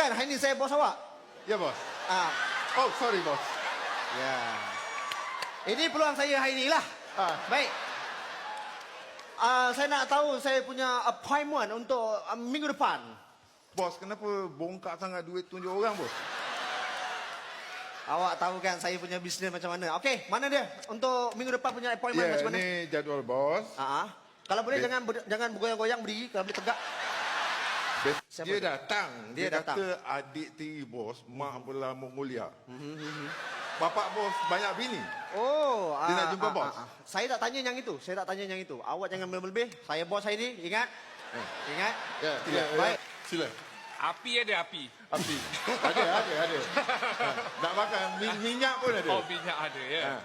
kan hari ni saya bos awak? Ya, bos. Ah, Oh, sorry, bos. ya. Ini peluang saya hari ni lah. Baik. Saya nak tahu saya punya appointment untuk minggu depan. Bos, kenapa bongkak sangat duit tunjuk orang, bos? Awak tahu kan saya punya bisnes macam mana. Okey, mana dia? Untuk minggu depan punya appointment Ya, macam mana? ni jadual, bos. Kalau boleh jangan bergoyang-goyang berdiri, kalau boleh tegak. Siapa Dia tu? datang. Dia datang. Kata adik tiri bos, mak bola Mongolia. Bapak bos banyak bini. Oh, Dia nak jumpa bos. Saya tak tanya yang itu. Awak jangan melebih. Saya bos hari ni, ingat? Ingat? Ya, sila. Baik. Sila. Api ada api. Api. Ada. Nak makan minyak pun ada. Oh, minyak ada ya.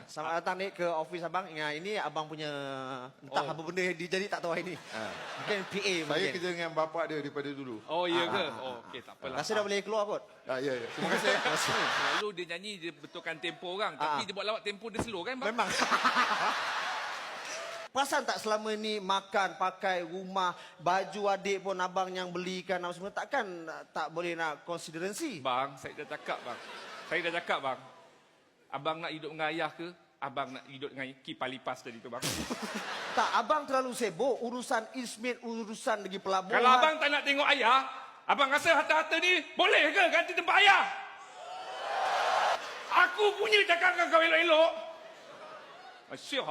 Selamat datang ni ke office abang. Ingat, ini abang punya entah apa benda yang dijadi tak tahu hari ni. Mungkin PA Saya mungkin. kerja dengan bapak dia daripada dulu. Oh, iya ke? Oh, okey, tak apalah. Rasa dah boleh keluar kot. Ya. Terima kasih. Selalu dia nyanyi, dia betulkan tempo orang. Tapi dia buat lawak tempo dia slow kan, bang? Memang. Perasan tak selama ni makan, pakai, rumah, baju adik pun abang yang belikan apa semua. Takkan tak boleh nak konsideransi? Bang, saya dah cakap, bang. Abang nak hidup dengan ayah ke? Abang nak hidup dengan kipas lipas tadi tu, bang. Tak, abang terlalu sibuk. Urusan Ismit, urusan lagi pelabuhan. Kalau abang tak nak tengok ayah, abang rasa harta-harta ni boleh ke ganti tempat ayah? Aku punya cakap dengan kau elok-elok. Syuh.